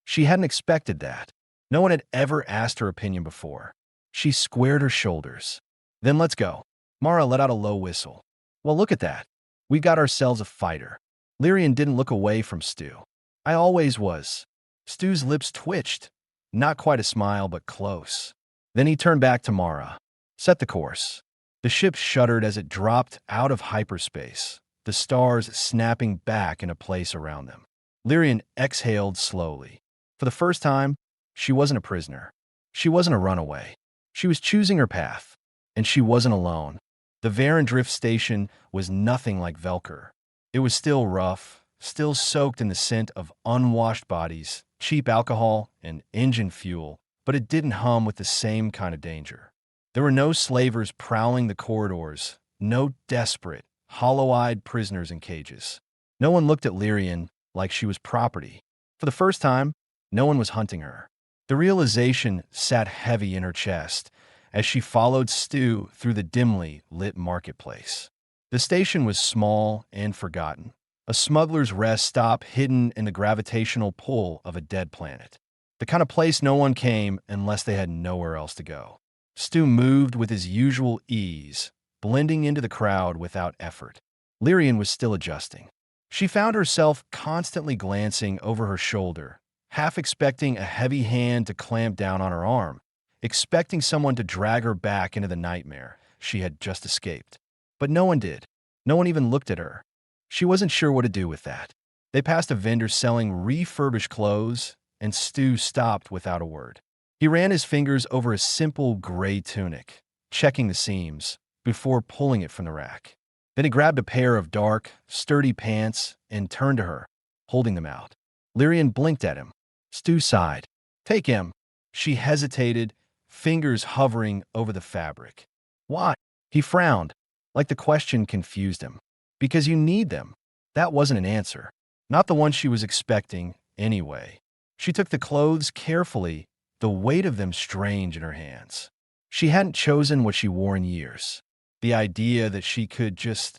She hadn't expected that. No one had ever asked her opinion before. She squared her shoulders. Then let's go. Mara let out a low whistle. Well, look at that. We got ourselves a fighter. Lyrian didn't look away from Stu. I always was. Stu's lips twitched. Not quite a smile, but close. Then he turned back to Mara. Set the course. The ship shuddered as it dropped out of hyperspace, the stars snapping back into place around them. Lyrian exhaled slowly. For the first time, she wasn't a prisoner. She wasn't a runaway. She was choosing her path. And she wasn't alone. The Varendrift station was nothing like Velker. It was still rough, still soaked in the scent of unwashed bodies, cheap alcohol, and engine fuel, but it didn't hum with the same kind of danger. There were no slavers prowling the corridors, no desperate, hollow-eyed prisoners in cages. No one looked at Lyrian like she was property. For the first time, no one was hunting her. The realization sat heavy in her chest as she followed Stu through the dimly lit marketplace. The station was small and forgotten, a smuggler's rest stop hidden in the gravitational pull of a dead planet. The kind of place no one came unless they had nowhere else to go. Stu moved with his usual ease, blending into the crowd without effort. Lyrian was still adjusting. She found herself constantly glancing over her shoulder, half expecting a heavy hand to clamp down on her arm, expecting someone to drag her back into the nightmare she had just escaped. But no one did. No one even looked at her. She wasn't sure what to do with that. They passed a vendor selling refurbished clothes, and Stu stopped without a word. He ran his fingers over a simple gray tunic, checking the seams, before pulling it from the rack. Then he grabbed a pair of dark, sturdy pants and turned to her, holding them out. Lyrian blinked at him. Stu sighed. Take him. She hesitated, fingers hovering over the fabric. Why? He frowned, like the question confused him. Because you need them. That wasn't an answer. Not the one she was expecting, anyway. She took the clothes carefully, the weight of them strange in her hands. She hadn't chosen what she wore in years. The idea that she could just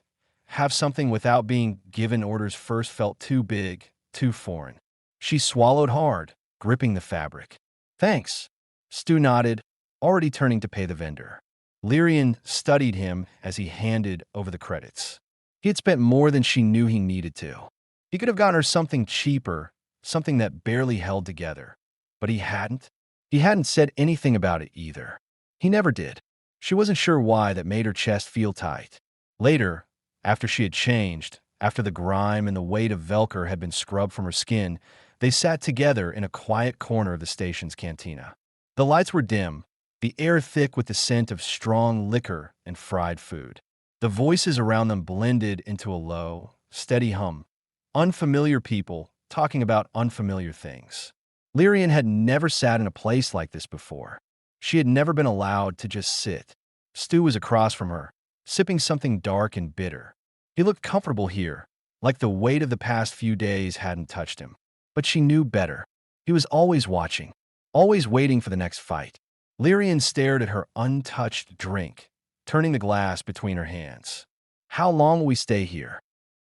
have something without being given orders first felt too big, too foreign. She swallowed hard, gripping the fabric. Thanks. Stu nodded, already turning to pay the vendor. Lyrian studied him as he handed over the credits. He had spent more than she knew he needed to. He could have gotten her something cheaper, something that barely held together. But he hadn't. He hadn't said anything about it either. He never did. She wasn't sure why that made her chest feel tight. Later, after she had changed, after the grime and the weight of Velker had been scrubbed from her skin, they sat together in a quiet corner of the station's cantina. The lights were dim, the air thick with the scent of strong liquor and fried food. The voices around them blended into a low, steady hum. Unfamiliar people talking about unfamiliar things. Lyrian had never sat in a place like this before. She had never been allowed to just sit. Stu was across from her, sipping something dark and bitter. He looked comfortable here, like the weight of the past few days hadn't touched him. But she knew better. He was always watching, always waiting for the next fight. Lyrian stared at her untouched drink, turning the glass between her hands. How long will we stay here?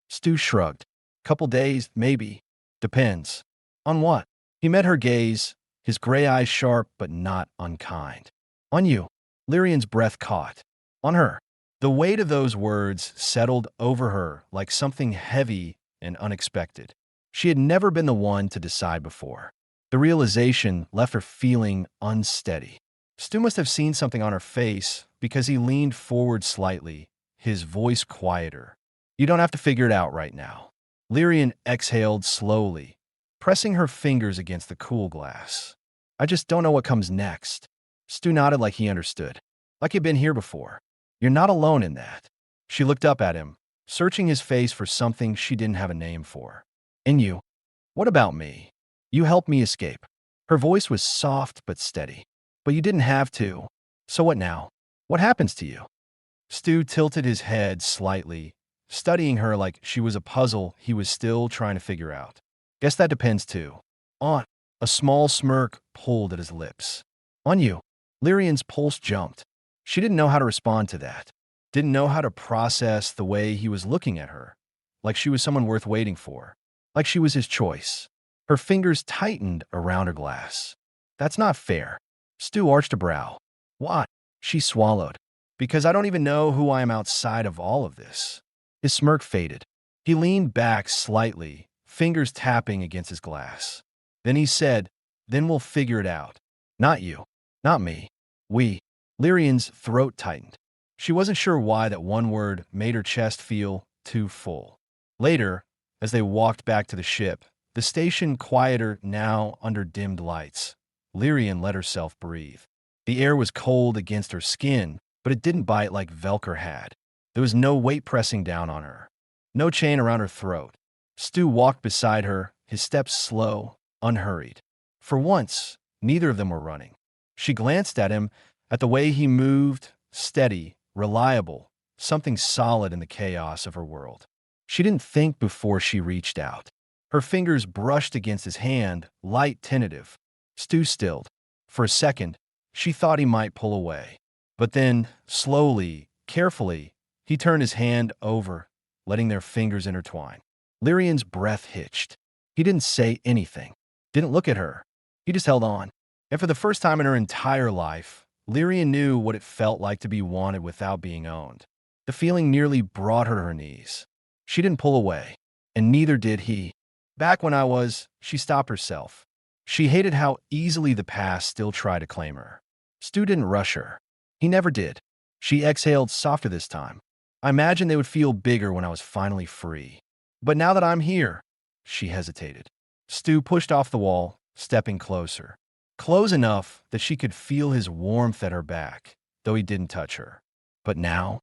Stu shrugged. Couple days, maybe. Depends. On what? He met her gaze, his gray eyes sharp but not unkind. On you. Lyrian's breath caught. On her. The weight of those words settled over her like something heavy and unexpected. She had never been the one to decide before. The realization left her feeling unsteady. Stu must have seen something on her face because he leaned forward slightly, his voice quieter. You don't have to figure it out right now. Lyrian exhaled slowly, pressing her fingers against the cool glass. I just don't know what comes next. Stu nodded like he understood, like he'd been here before. You're not alone in that. She looked up at him, searching his face for something she didn't have a name for. And you? What about me? You helped me escape. Her voice was soft but steady. But you didn't have to. So what now? What happens to you? Stu tilted his head slightly, studying her like she was a puzzle he was still trying to figure out. Guess that depends too. On. A small smirk pulled at his lips. On you. Lyrian's pulse jumped. She didn't know how to respond to that. Didn't know how to process the way he was looking at her. Like she was someone worth waiting for. Like she was his choice. Her fingers tightened around her glass. That's not fair. Stu arched a brow. Why? She swallowed. Because I don't even know who I am outside of all of this. His smirk faded. He leaned back slightly, fingers tapping against his glass. Then he said, "Then we'll figure it out. Not you. Not me. We." Lyrian's throat tightened. She wasn't sure why that one word made her chest feel too full. Later, as they walked back to the ship, the station quieter now under dimmed lights, Lyrian let herself breathe. The air was cold against her skin, but it didn't bite like Velker had. There was no weight pressing down on her. No chain around her throat. Stu walked beside her, his steps slow, unhurried. For once, neither of them were running. She glanced at him, at the way he moved, steady, reliable, something solid in the chaos of her world. She didn't think before she reached out. Her fingers brushed against his hand, light, tentative. Stu stilled. For a second, she thought he might pull away. But then, slowly, carefully, he turned his hand over, letting their fingers intertwine. Lyrian's breath hitched. He didn't say anything, didn't look at her. He just held on. And for the first time in her entire life, Lyrian knew what it felt like to be wanted without being owned. The feeling nearly brought her to her knees. She didn't pull away, and neither did he. Back when she stopped herself. She hated how easily the past still tried to claim her. Stu didn't rush her. He never did. She exhaled softer this time. I imagined they would feel bigger when I was finally free. But now that I'm here, she hesitated. Stu pushed off the wall, stepping closer. Close enough that she could feel his warmth at her back, though he didn't touch her. But now,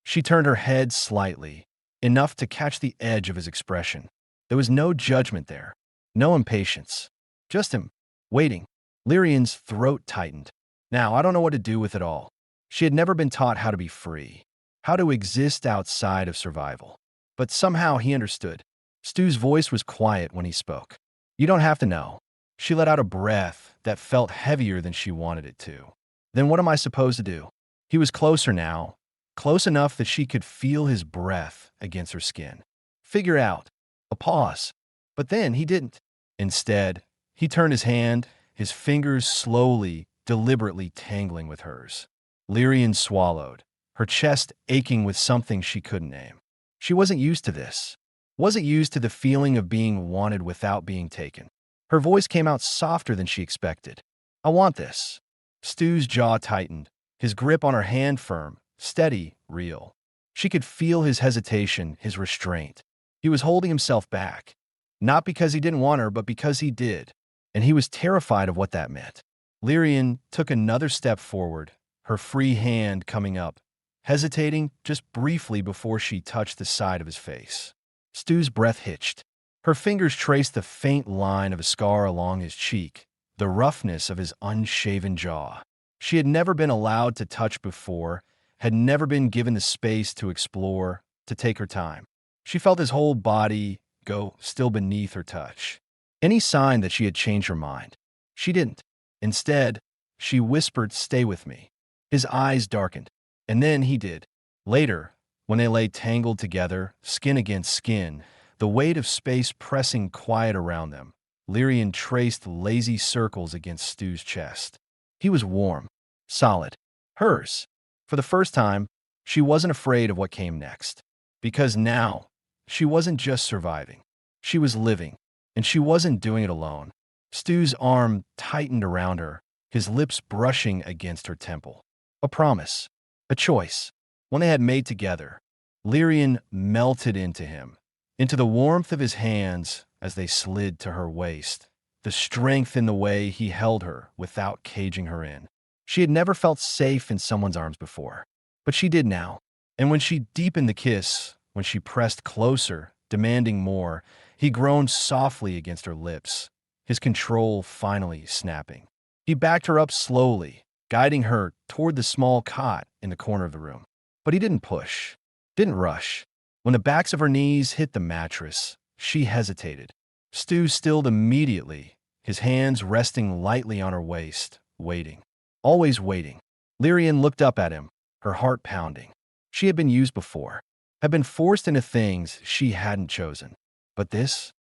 she turned her head slightly, enough to catch the edge of his expression. There was no judgment there, no impatience. Just him, waiting. Lyrian's throat tightened. Now, I don't know what to do with it all. She had never been taught how to be free, how to exist outside of survival. But somehow he understood. Stu's voice was quiet when he spoke. You don't have to know. She let out a breath that felt heavier than she wanted it to. Then what am I supposed to do? He was closer now, close enough that she could feel his breath against her skin. Figure out. A pause. But then he didn't. Instead, he turned his hand, his fingers slowly, deliberately tangling with hers. Lyrian swallowed, her chest aching with something she couldn't name. She wasn't used to this. Wasn't used to the feeling of being wanted without being taken. Her voice came out softer than she expected. I want this. Stu's jaw tightened, his grip on her hand firm, steady, real. She could feel his hesitation, his restraint. He was holding himself back. Not because he didn't want her, but because he did. And he was terrified of what that meant. Lyrian took another step forward, her free hand coming up, hesitating just briefly before she touched the side of his face. Stu's breath hitched. Her fingers traced the faint line of a scar along his cheek, the roughness of his unshaven jaw. She had never been allowed to touch before, had never been given the space to explore, to take her time. She felt his whole body go still beneath her touch. Any sign that she had changed her mind? She didn't. Instead, she whispered, "Stay with me." His eyes darkened. And then he did. Later, when they lay tangled together, skin against skin, the weight of space pressing quiet around them, Lyrian traced lazy circles against Stu's chest. He was warm, solid, hers. For the first time, she wasn't afraid of what came next. Because now, she wasn't just surviving. She was living, and she wasn't doing it alone. Stu's arm tightened around her, his lips brushing against her temple. A promise, a choice, one they had made together. Lyrian melted into him, into the warmth of his hands as they slid to her waist, the strength in the way he held her without caging her in. She had never felt safe in someone's arms before, but she did now. And when she deepened the kiss, when she pressed closer, demanding more, he groaned softly against her lips, his control finally snapping. He backed her up slowly, guiding her toward the small cot in the corner of the room. But he didn't push, didn't rush. When the backs of her knees hit the mattress, she hesitated. Stu stilled immediately, his hands resting lightly on her waist, waiting. Always waiting. Lyrian looked up at him, her heart pounding. She had been used before, had been forced into things she hadn't chosen. But this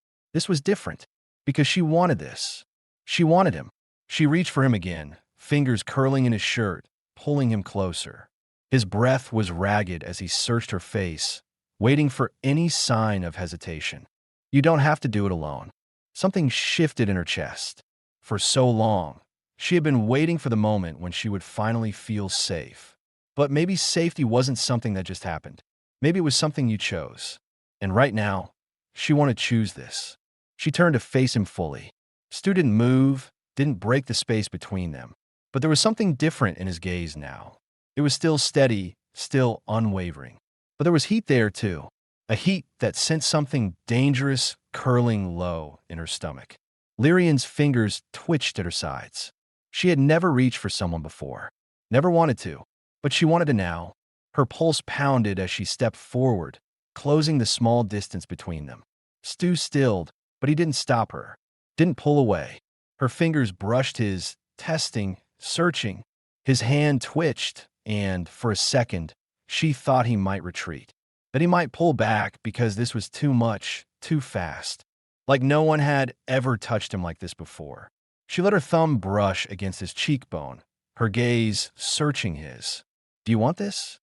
was different, because she wanted this. She wanted him. She reached for him again, fingers curling in his shirt, pulling him closer. His breath was ragged as he searched her face, waiting for any sign of hesitation. You don't have to do it alone. Something shifted in her chest. For so long, she had been waiting for the moment when she would finally feel safe. But maybe safety wasn't something that just happened. Maybe it was something you chose. And right now, she wanted to choose this. She turned to face him fully. Stu didn't move, didn't break the space between them. But there was something different in his gaze now. It was still steady, still unwavering. But there was heat there too. A heat that sent something dangerous curling low in her stomach. Lyrian's fingers twitched at her sides. She had never reached for someone before. Never wanted to. But she wanted to now. Her pulse pounded as she stepped forward, closing the small distance between them. Stu stilled, but he didn't stop her. Didn't pull away. Her fingers brushed his, testing, searching. His hand twitched, and, for a second, she thought he might retreat. That he might pull back because this was too much, too fast. Like no one had ever touched him like this before. She let her thumb brush against his cheekbone, her gaze searching his. Do you want this?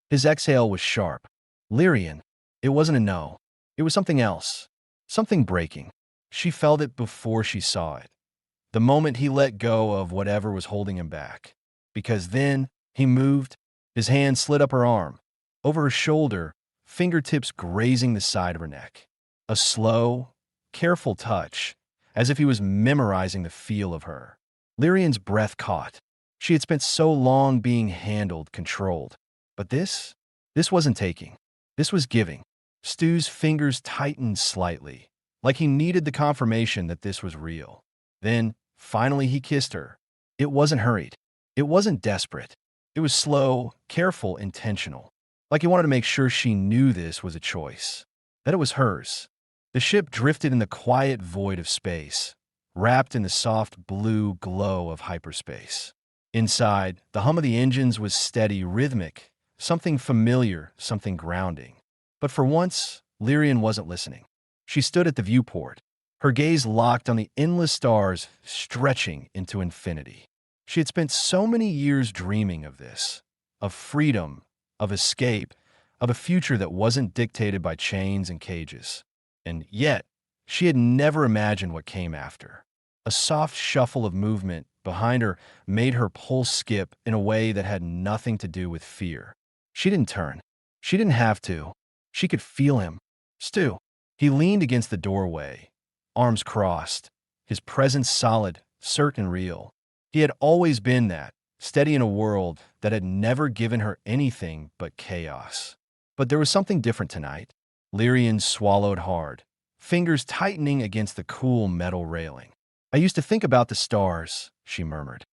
His exhale was sharp. Lyrian. It wasn't a no. It was something else. Something breaking. She felt it before she saw it. The moment he let go of whatever was holding him back. Because then, he moved. His hand slid up her arm, over her shoulder, fingertips grazing the side of her neck. A slow, careful touch, as if he was memorizing the feel of her. Lyrian's breath caught. She had spent so long being handled, controlled. But this wasn't taking. This was giving. Stu's fingers tightened slightly, like he needed the confirmation that this was real. Then, finally, he kissed her. It wasn't hurried. It wasn't desperate. It was slow, careful, intentional. Like he wanted to make sure she knew this was a choice. That it was hers. The ship drifted in the quiet void of space, wrapped in the soft blue glow of hyperspace. Inside, the hum of the engines was steady, rhythmic, something familiar, something grounding. But for once, Lyrian wasn't listening. She stood at the viewport, her gaze locked on the endless stars stretching into infinity. She had spent so many years dreaming of this, of freedom, of escape, of a future that wasn't dictated by chains and cages. And yet, she had never imagined what came after. A soft shuffle of movement behind her made her pulse skip in a way that had nothing to do with fear. She didn't turn. She didn't have to. She could feel him. Stu. He leaned against the doorway, arms crossed, his presence solid, certain, real. He had always been that, steady in a world that had never given her anything but chaos. But there was something different tonight. Lyrian swallowed hard, fingers tightening against the cool metal railing. I used to think about the stars, she murmured.